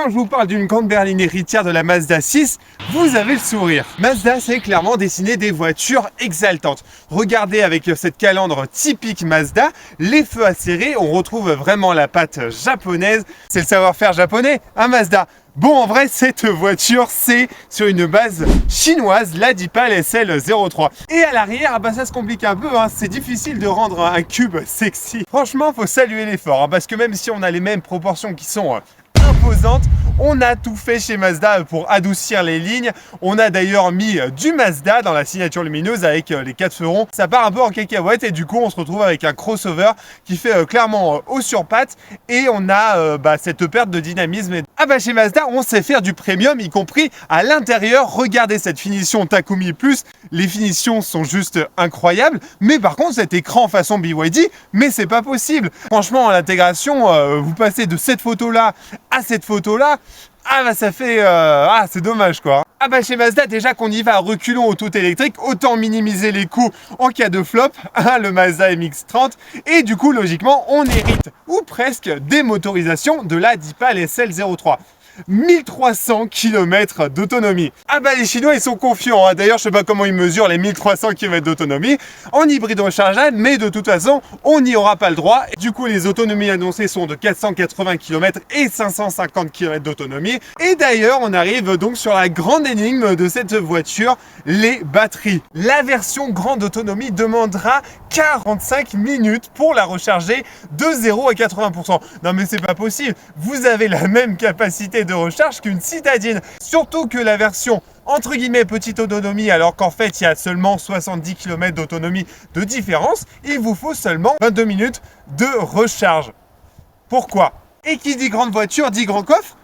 quand je vous parle d'une grande berline héritière de la Mazda 6, vous avez le sourire. Mazda sait clairement dessiner des voitures exaltantes. Regardez avec cette calandre typique Mazda, les feux acérés, on retrouve vraiment la patte japonaise. C'est le savoir-faire japonais, hein Mazda? Bon, en vrai, cette voiture, c'est sur une base chinoise, la Deepal SL03. Et à l'arrière, bah, ça se complique un peu, hein. C'est difficile de rendre un cube sexy. Franchement, faut saluer l'effort, hein, parce que même si on a les mêmes proportions qui sont imposantes, on a tout fait chez Mazda pour adoucir les lignes. On a d'ailleurs mis du Mazda dans la signature lumineuse avec les 4 feux. Ça part un peu en cacahuète et du coup on se retrouve avec un crossover qui fait clairement haut sur pattes et on a cette perte de dynamisme. Ah bah chez Mazda on sait faire du premium, y compris à l'intérieur. Regardez cette finition Takumi Plus, les finitions sont juste incroyables. Mais par contre cet écran façon BYD, mais c'est pas possible. Franchement à l'intégration, vous passez de cette photo là à cette photo là. Ah bah ça fait... c'est dommage quoi. Ah bah chez Mazda, déjà qu'on y va à reculons au tout électrique, autant minimiser les coûts en cas de flop, le Mazda MX-30, et du coup logiquement on hérite, ou presque, des motorisations de la Deepal SL03. 1300 km d'autonomie. Ah bah les Chinois ils sont confiants, hein. D'ailleurs je sais pas comment ils mesurent les 1300 km d'autonomie en hybride rechargeable, mais de toute façon on n'y aura pas le droit. Du coup les autonomies annoncées sont de 480 km et 550 km d'autonomie. Et d'ailleurs on arrive donc sur la grande énigme de cette voiture, les batteries. La version grande autonomie demandera 45 minutes pour la recharger de 0 à 80%. Non mais c'est pas possible, vous avez la même capacité de recharge qu'une citadine, surtout que la version entre guillemets petite autonomie, alors qu'en fait il y a seulement 70 km d'autonomie de différence, il vous faut seulement 22 minutes de recharge. Pourquoi? Et qui dit grande voiture dit grand coffre?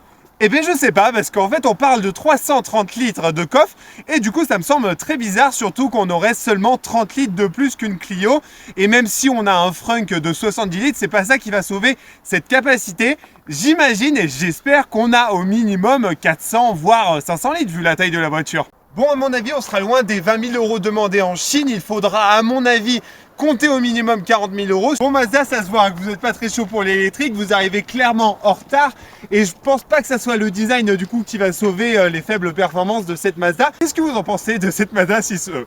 Eh bien je sais pas, parce qu'en fait on parle de 330 litres de coffre et du coup ça me semble très bizarre, surtout qu'on aurait seulement 30 litres de plus qu'une Clio. Et même si on a un Frunk de 70 litres, c'est pas ça qui va sauver cette capacité. J'imagine et j'espère qu'on a au minimum 400 voire 500 litres vu la taille de la voiture. Bon, à mon avis, on sera loin des 20 000 € demandés en Chine. Il faudra, à mon avis, compter au minimum 40 000 €. Bon, Mazda, ça se voit que vous n'êtes pas très chaud pour l'électrique. Vous arrivez clairement en retard. Et je pense pas que ça soit le design, du coup, qui va sauver les faibles performances de cette Mazda. Qu'est-ce que vous en pensez de cette Mazda 6e?